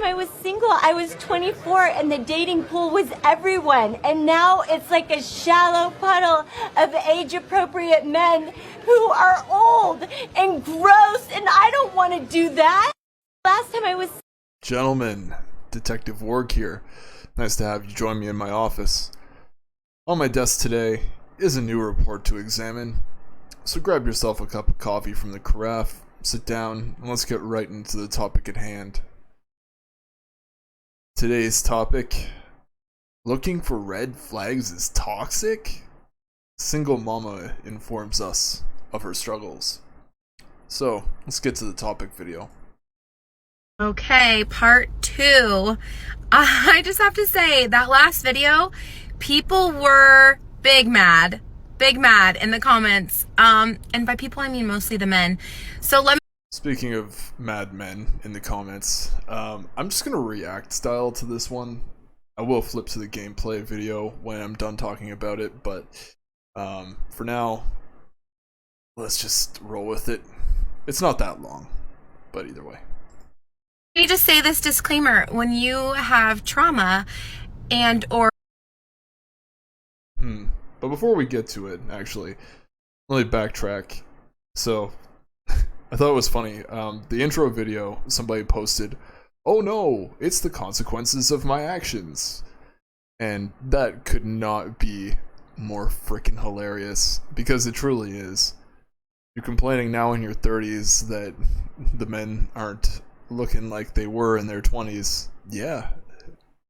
time I was single, I was 24 and the dating pool was everyone. And now it's like a shallow puddle of age-appropriate men who are old and gross, and I don't want to do that. Last time I was... Gentlemen, Detective Warg here. Nice to have you join me in my office. On my desk today is a new report to examine. So grab yourself a cup of coffee from the carafe, sit down, and let's get right into the topic at hand. Today's topic: looking for red flags is toxic? Single mama informs us of her struggles. So, let's get to the topic video. Okay, part 2. I just have to say, that last video, people were big mad in the comments. And by people, I mean mostly the men. So let me... Speaking of mad men in the comments, I'm just gonna react style to this one. I will flip to the gameplay video when I'm done talking about it, but for now, let's just roll with it. It's not that long, but either way. Let me just say this disclaimer. When you have trauma and or... But before we get to it, actually, let me backtrack. So, I thought it was funny. The intro video, somebody posted, "Oh no, it's the consequences of my actions." And that could not be more freaking hilarious, because it truly is. You're complaining now in your 30s that the men aren't looking like they were in their 20s. Yeah,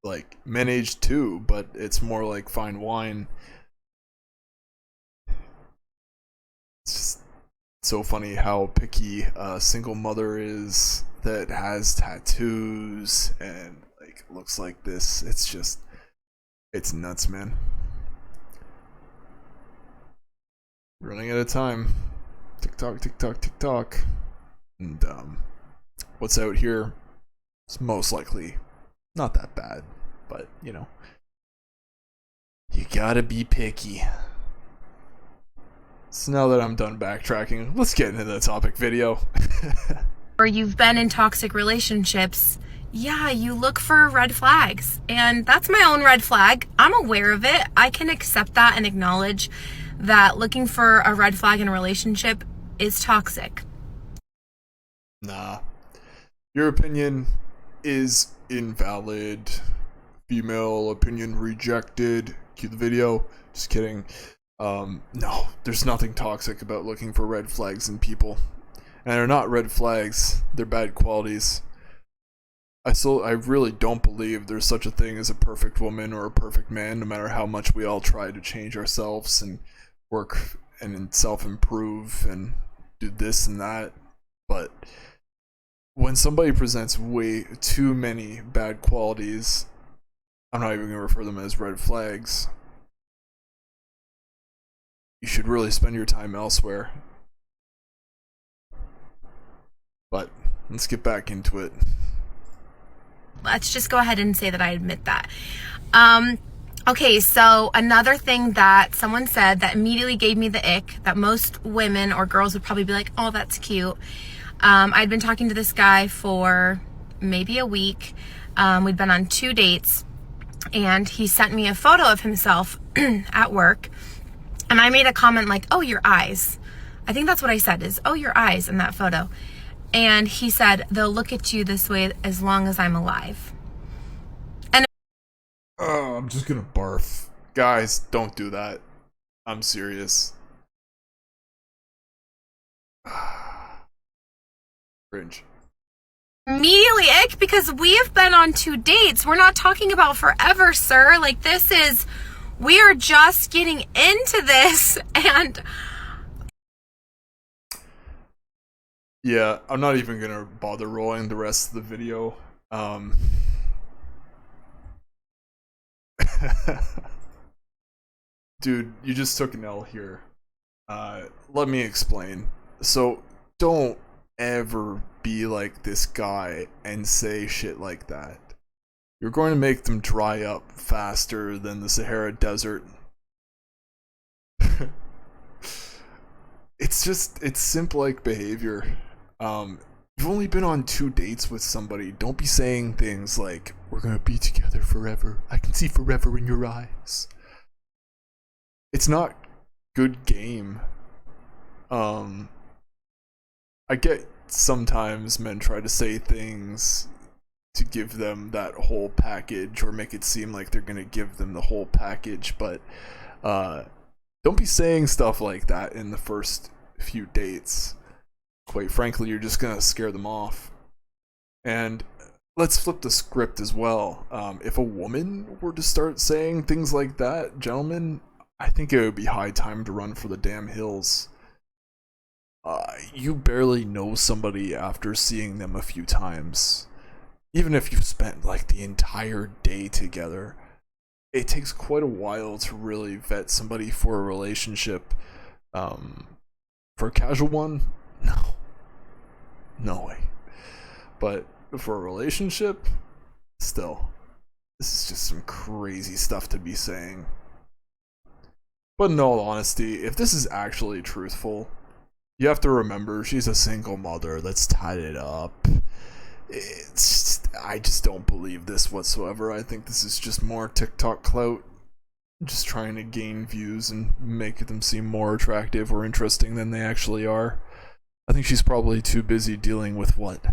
like, men age too, but it's more like fine wine. It's just so funny how picky a single mother is that has tattoos and like looks like this. It's nuts, man. Running out of time. TikTok. And what's out here is most likely not that bad, but you know, you gotta be picky. So now that I'm done backtracking, let's get into the topic video. or you've been in toxic relationships, yeah, you look for red flags. And that's my own red flag. I'm aware of it. I can accept that and acknowledge that looking for a red flag in a relationship is toxic. Nah. Your opinion is invalid. Female opinion rejected. Cue the video. Just kidding. No, there's nothing toxic about looking for red flags in people. And they're not red flags, they're bad qualities. I really don't believe there's such a thing as a perfect woman or a perfect man, no matter how much we all try to change ourselves and work and self-improve and do this and that. But when somebody presents way too many bad qualities, I'm not even going to refer them as red flags. You should really spend your time elsewhere. But let's get back into it. Let's just go ahead and say that I admit that. Okay, so another thing that someone said that immediately gave me the ick, that most women or girls would probably be like, oh, that's cute. I'd been talking to this guy for maybe a week. We'd been on 2 dates, and he sent me a photo of himself at work. And I made a comment like, oh, your eyes. I think that's what I said is, oh, your eyes in that photo. And he said, they'll look at you this way as long as I'm alive. And oh, I'm just gonna barf. Guys, don't do that. I'm serious. Cringe. immediately ick because we have been on 2 dates. We're not talking about forever, sir. Like, we are just getting into this, and yeah, I'm not even gonna bother rolling the rest of the video. Dude, you just took an L here. Let me explain. So, don't ever be like this guy and say shit like that. You're going to make them dry up faster than the Sahara Desert. It's simp-like behavior. you've only been on 2 dates with somebody. Don't be saying things like, we're gonna be together forever. I can see forever in your eyes. It's not good game. I get sometimes men try to say things to give them that whole package or make it seem like they're gonna give them the whole package, but don't be saying stuff like that in the first few dates. Quite frankly, you're just gonna scare them off. And let's flip the script as well. If a woman were to start saying things like that, gentlemen, I think it would be high time to run for the damn hills. You barely know somebody after seeing them a few times. Even if you've spent like the entire day together, it takes quite a while to really vet somebody for a relationship. For a casual one, no way. But for a relationship, still, this is just some crazy stuff to be saying. But in all honesty, if this is actually truthful, you have to remember she's a single mother that's tied it up. I just don't believe this whatsoever. I think this is just more TikTok clout, just trying to gain views and make them seem more attractive or interesting than they actually are. I think she's probably too busy dealing with what?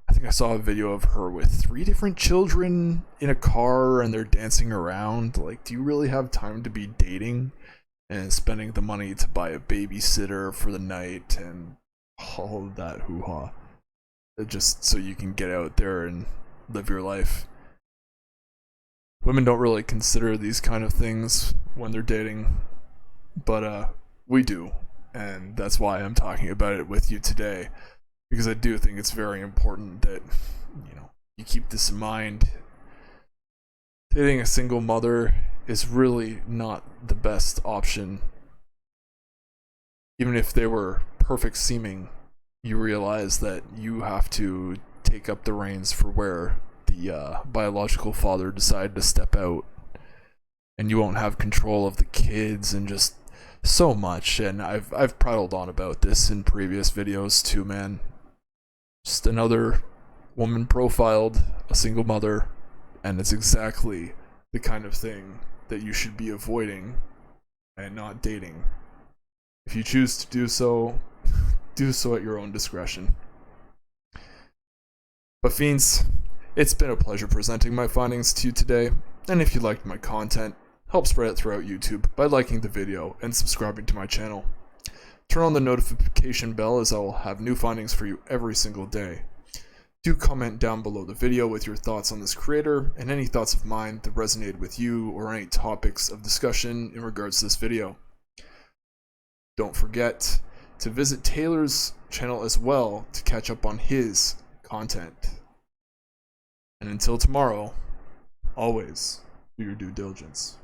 I think I saw a video of her with 3 different children in a car and they're dancing around. Like, do you really have time to be dating and spending the money to buy a babysitter for the night and all of that hoo-ha? Just so you can get out there and live your life. Women don't really consider these kind of things when they're dating, but we do, and that's why I'm talking about it with you today, because I do think it's very important that, you know, you keep this in mind. Dating a single mother is really not the best option. Even if they were perfect seeming, you realize that you have to take up the reins for where the biological father decided to step out, and you won't have control of the kids and just so much. And I've prattled on about this in previous videos too, man. Just another woman profiled, a single mother, and it's exactly the kind of thing that you should be avoiding and not dating. If you choose to do so at your own discretion. But fiends, it's been a pleasure presenting my findings to you today, and if you liked my content, help spread it throughout YouTube by liking the video and subscribing to my channel. Turn on the notification bell as I will have new findings for you every single day. Do comment down below the video with your thoughts on this creator and any thoughts of mine that resonated with you or any topics of discussion in regards to this video. Don't forget to visit Taylor's channel as well to catch up on his content. And until tomorrow, always do your due diligence.